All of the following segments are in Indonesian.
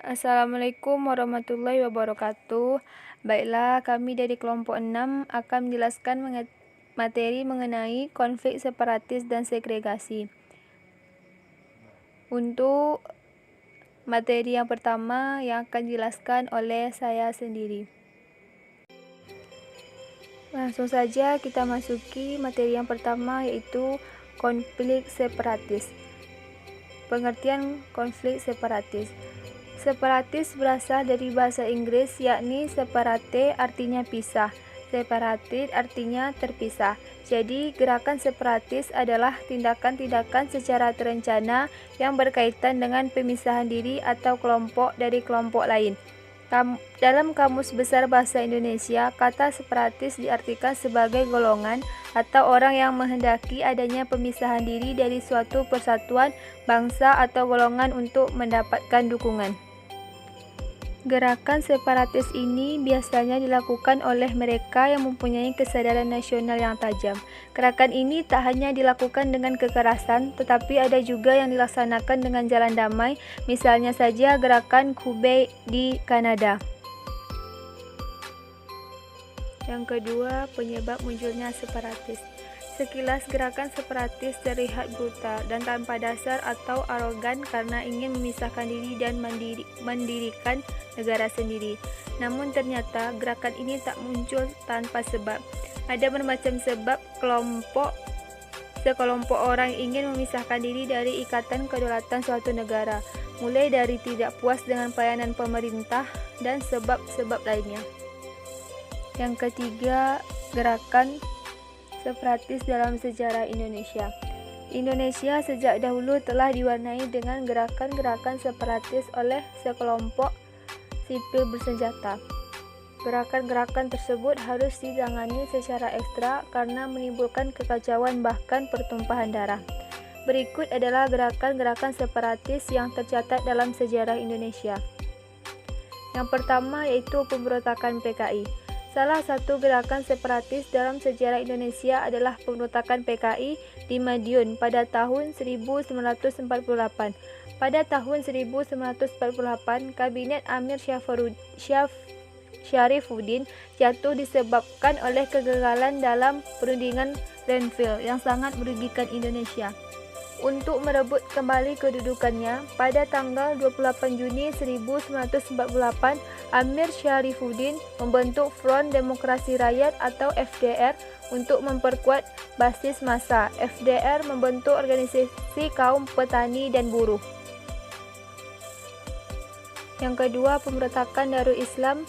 Assalamualaikum warahmatullahi wabarakatuh. Baiklah, kami dari kelompok 6 akan menjelaskan materi mengenai konflik separatis dan segregasi. Untuk materi yang pertama yang akan dijelaskan oleh saya sendiri. Langsung saja kita masuki materi yang pertama, yaitu konflik separatis. Pengertian konflik separatis. Separatis berasal dari bahasa Inggris, yakni separate artinya pisah, separated artinya terpisah. Jadi, gerakan separatis adalah tindakan-tindakan secara terencana yang berkaitan dengan pemisahan diri atau kelompok dari kelompok lain. Dalam Kamus Besar Bahasa Indonesia, kata separatis diartikan sebagai golongan atau orang yang menghendaki adanya pemisahan diri dari suatu persatuan, bangsa, atau golongan untuk mendapatkan dukungan. Gerakan separatis ini biasanya dilakukan oleh mereka yang mempunyai kesadaran nasional yang tajam. Gerakan ini tak hanya dilakukan dengan kekerasan, tetapi ada juga yang dilaksanakan dengan jalan damai, misalnya saja gerakan Quebec di Kanada. Yang kedua, penyebab munculnya separatis. Sekilas gerakan separatis terlihat brutal dan tanpa dasar atau arogan karena ingin memisahkan diri dan mendirikan negara sendiri. Namun ternyata gerakan ini tak muncul tanpa sebab. Ada bermacam sebab sekelompok orang ingin memisahkan diri dari ikatan kedaulatan suatu negara, mulai dari tidak puas dengan pelayanan pemerintah dan sebab-sebab lainnya. Yang ketiga, gerakan separatis dalam sejarah Indonesia. Indonesia sejak dahulu telah diwarnai dengan gerakan-gerakan separatis oleh sekelompok sipil bersenjata. Gerakan-gerakan tersebut harus ditangani secara ekstra karena menimbulkan kekacauan bahkan pertumpahan darah. Berikut adalah gerakan-gerakan separatis yang tercatat dalam sejarah Indonesia. Yang pertama yaitu pemberontakan PKI. Salah satu gerakan separatis dalam sejarah Indonesia adalah pemberontakan PKI di Madiun pada tahun 1948. Pada tahun 1948, Kabinet Amir Syarifuddin jatuh disebabkan oleh kegagalan dalam perundingan Renville yang sangat merugikan Indonesia. Untuk merebut kembali kedudukannya, pada tanggal 28 Juni 1948, Amir Syarifuddin membentuk Front Demokrasi Rakyat atau FDR untuk memperkuat basis massa. FDR membentuk organisasi kaum petani dan buruh. Yang kedua, pemberontakan Darul Islam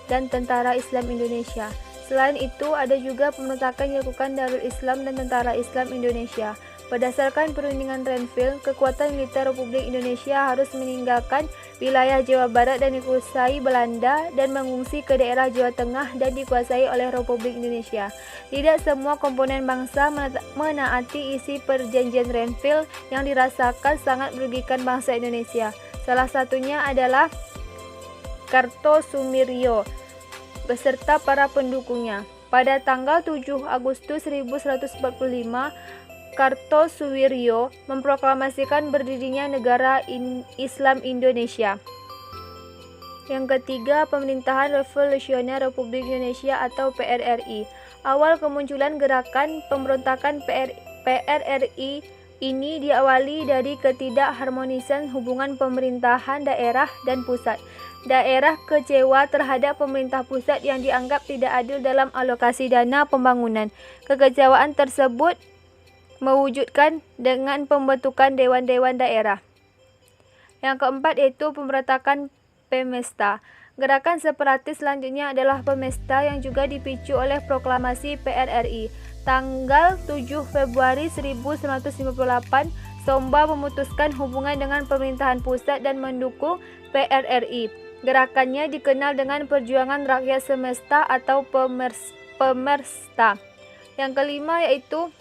dan Tentara Islam Indonesia. Selain itu, ada juga pemberontakan yang dilakukan Darul Islam dan Tentara Islam Indonesia. Berdasarkan perundingan Renville, kekuatan militer Republik Indonesia harus meninggalkan wilayah Jawa Barat dan dikuasai Belanda dan mengungsi ke daerah Jawa Tengah dan dikuasai oleh Republik Indonesia. Tidak semua komponen bangsa menaati isi perjanjian Renville yang dirasakan sangat merugikan bangsa Indonesia. Salah satunya adalah Kartosumiryo beserta para pendukungnya. Pada tanggal 7 Agustus 1145, Kartosuwiryo memproklamasikan berdirinya negara Islam Indonesia. Yang ketiga, pemerintahan revolusioner Republik Indonesia atau PRRI. Awal kemunculan gerakan pemberontakan PRRI ini diawali dari ketidakharmonisan hubungan pemerintahan daerah dan pusat. Daerah kecewa terhadap pemerintah pusat yang dianggap tidak adil dalam alokasi dana pembangunan. Kekecewaan tersebut mewujudkan dengan pembentukan dewan-dewan daerah. Yang keempat yaitu pemberontakan Pemesta. Gerakan separatis selanjutnya adalah Pemesta yang juga dipicu oleh proklamasi PRRI. Tanggal 7 Februari 1958, Somba memutuskan hubungan dengan pemerintahan pusat dan mendukung PRRI. Gerakannya dikenal dengan Perjuangan Rakyat Semesta atau Pemersta. Yang kelima yaitu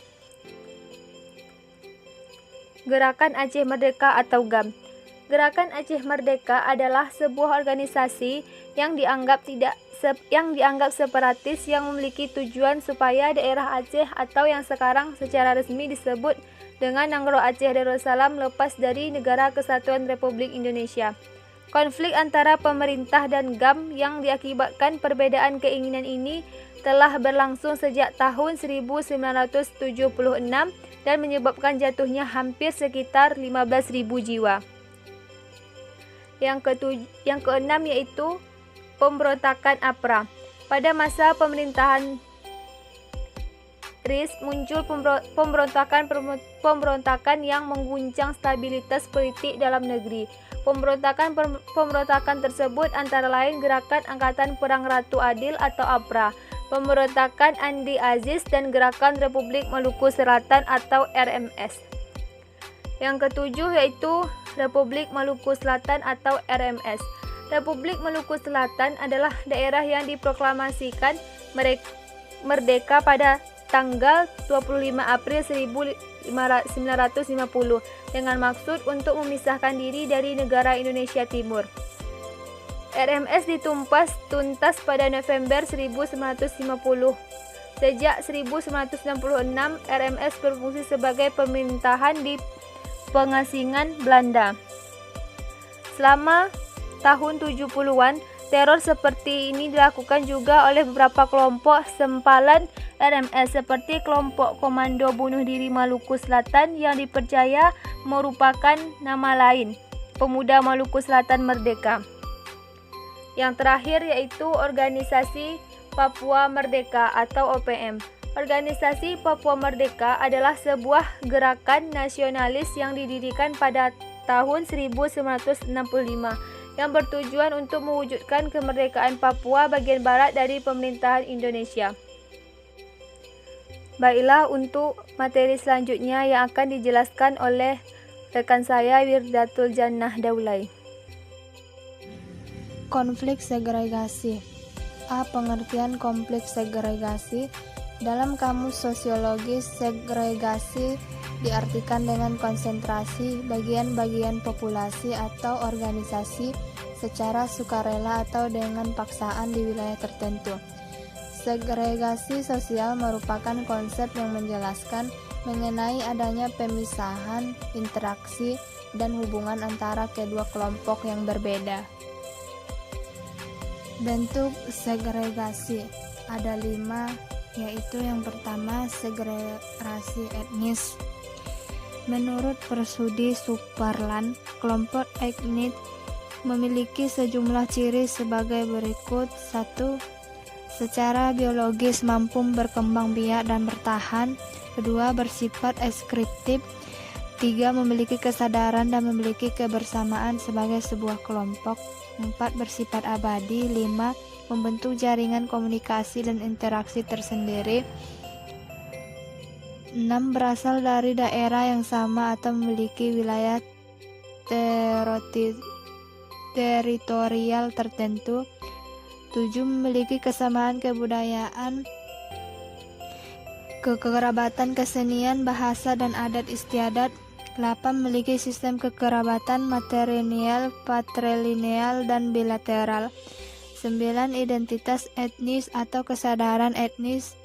Gerakan Aceh Merdeka atau GAM. Gerakan Aceh Merdeka adalah sebuah organisasi yang dianggap separatis yang memiliki tujuan supaya daerah Aceh atau yang sekarang secara resmi disebut dengan Nanggroe Aceh Darussalam lepas dari Negara Kesatuan Republik Indonesia. Konflik antara pemerintah dan GAM yang diakibatkan perbedaan keinginan ini telah berlangsung sejak tahun 1976 dan menyebabkan jatuhnya hampir sekitar 15.000 jiwa. Yang keenam yaitu pemberontakan APRA. Pada masa pemerintahan RIS muncul pemberontakan yang mengguncang stabilitas politik dalam negeri. Pemberontakan tersebut antara lain Gerakan Angkatan Perang Ratu Adil atau APRA, Pemberontakan Andi Aziz, dan Gerakan Republik Maluku Selatan atau RMS. Yang ketujuh yaitu Republik Maluku Selatan atau RMS. Republik Maluku Selatan adalah daerah yang diproklamasikan merdeka pada tanggal 25 April 1950 dengan maksud untuk memisahkan diri dari negara Indonesia Timur. RMS ditumpas tuntas pada November 1950. Sejak 1966, RMS berfungsi sebagai pemerintahan di pengasingan Belanda. Selama tahun 70-an, teror seperti ini dilakukan juga oleh beberapa kelompok sempalan RMS seperti kelompok Komando Bunuh Diri Maluku Selatan yang dipercaya merupakan nama lain Pemuda Maluku Selatan Merdeka. Yang terakhir yaitu Organisasi Papua Merdeka atau OPM. Organisasi Papua Merdeka adalah sebuah gerakan nasionalis yang didirikan pada tahun 1965 yang bertujuan untuk mewujudkan kemerdekaan Papua bagian barat dari pemerintahan Indonesia. Baiklah untuk materi selanjutnya yang akan dijelaskan oleh rekan saya Wirdatul Jannah Daulay. Konflik segregasi. A. Pengertian konflik segregasi. Dalam kamus sosiologis, segregasi diartikan dengan konsentrasi bagian-bagian populasi atau organisasi secara sukarela atau dengan paksaan di wilayah tertentu. Segregasi sosial merupakan konsep yang menjelaskan mengenai adanya pemisahan, interaksi, dan hubungan antara kedua kelompok yang berbeda. Bentuk segregasi ada 5, yaitu yang pertama segregasi etnis. Menurut Persudi Suparlan, kelompok etnis memiliki sejumlah ciri sebagai berikut. 1. Secara biologis mampu berkembang biak dan bertahan. 2. Bersifat ekskriptif. 3. Memiliki kesadaran dan memiliki kebersamaan sebagai sebuah kelompok. 4. Bersifat abadi. 5. Membentuk jaringan komunikasi dan interaksi tersendiri. 6. Berasal dari daerah yang sama atau memiliki wilayah teritorial tertentu. 7. Memiliki kesamaan kebudayaan, kekerabatan, kesenian, bahasa, dan adat istiadat. 8. Memiliki sistem kekerabatan matrilineal, patrilineal, dan bilateral. 9. Identitas etnis atau kesadaran etnis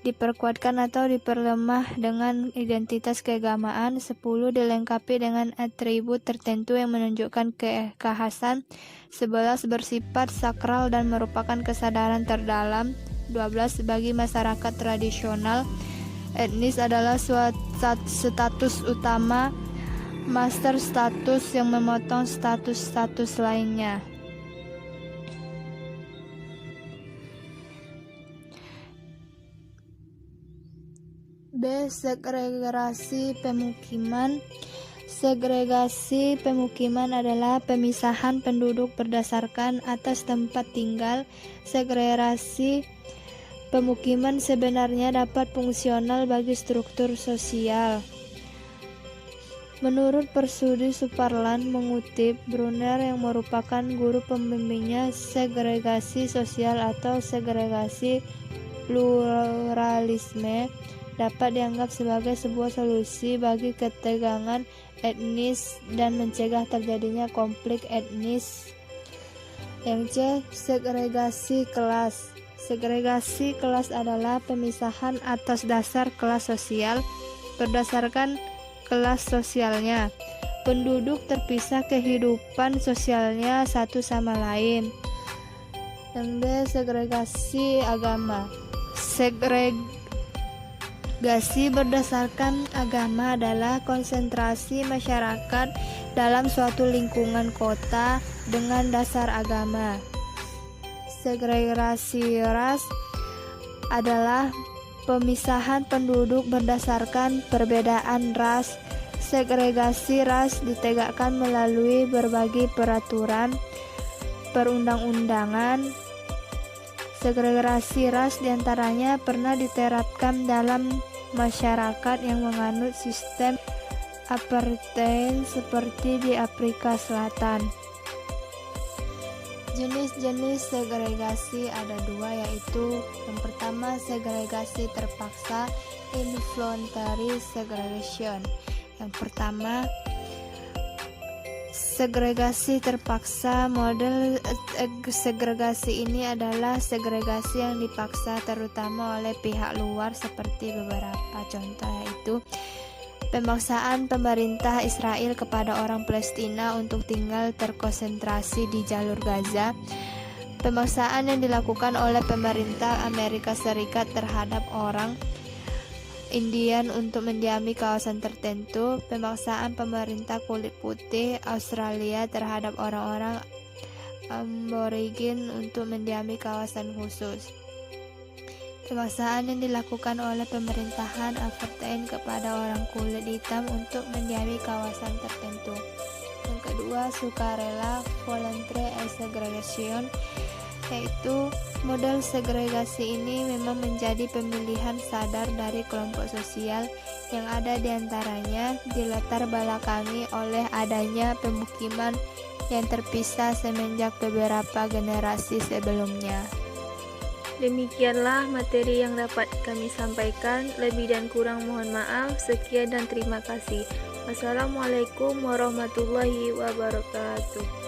diperkuatkan atau diperlemah dengan identitas keagamaan. 10. Dilengkapi dengan atribut tertentu yang menunjukkan kekhasan. 11. Bersifat sakral dan merupakan kesadaran terdalam. 12. Bagi masyarakat tradisional, etnis adalah status utama, master status yang memotong status-status lainnya. B. Segregasi pemukiman. Segregasi pemukiman adalah pemisahan penduduk berdasarkan atas tempat tinggal. Segregasi pemukiman sebenarnya dapat fungsional bagi struktur sosial. Menurut Persudi Suparlan mengutip Brunner yang merupakan guru pembimbingnya, segregasi sosial atau segregasi pluralisme dapat dianggap sebagai sebuah solusi bagi ketegangan etnis dan mencegah terjadinya konflik etnis. Yang C. Segregasi kelas. Segregasi kelas adalah pemisahan atas dasar kelas sosial berdasarkan kelas sosialnya. penduduk terpisah kehidupan sosialnya satu sama lain. Yang B. Segregasi agama. Segregasi berdasarkan agama adalah konsentrasi masyarakat dalam suatu lingkungan kota dengan dasar agama. Segregasi ras adalah pemisahan penduduk berdasarkan perbedaan ras. Segregasi ras ditegakkan melalui berbagai peraturan perundang-undangan. Segregasi ras diantaranya pernah diterapkan dalam masyarakat yang menganut sistem apartheid seperti di Afrika Selatan. Jenis-jenis segregasi ada dua, yaitu yang pertama segregasi terpaksa, involuntary segregation. Yang pertama, segregasi terpaksa. Model segregasi ini adalah segregasi yang dipaksa terutama oleh pihak luar seperti beberapa contoh, yaitu pemaksaan pemerintah Israel kepada orang Palestina untuk tinggal terkonsentrasi di jalur Gaza. Pemaksaan yang dilakukan oleh pemerintah Amerika Serikat terhadap orang Indian untuk mendiami kawasan tertentu. Pemaksaan pemerintah kulit putih Australia terhadap orang-orang Aborigin untuk mendiami kawasan khusus. Pemaksaan yang dilakukan oleh pemerintahan apartheid kepada orang kulit hitam untuk mendiami kawasan tertentu. Yang kedua, sukarela voluntary segregation, yaitu model segregasi ini memang menjadi pemilihan sadar dari kelompok sosial yang ada di antaranya dilatar belakangi oleh adanya pemukiman yang terpisah semenjak beberapa generasi sebelumnya. Demikianlah materi yang dapat kami sampaikan. Lebih dan kurang mohon maaf. Sekian dan terima kasih. Wassalamualaikum warahmatullahi wabarakatuh.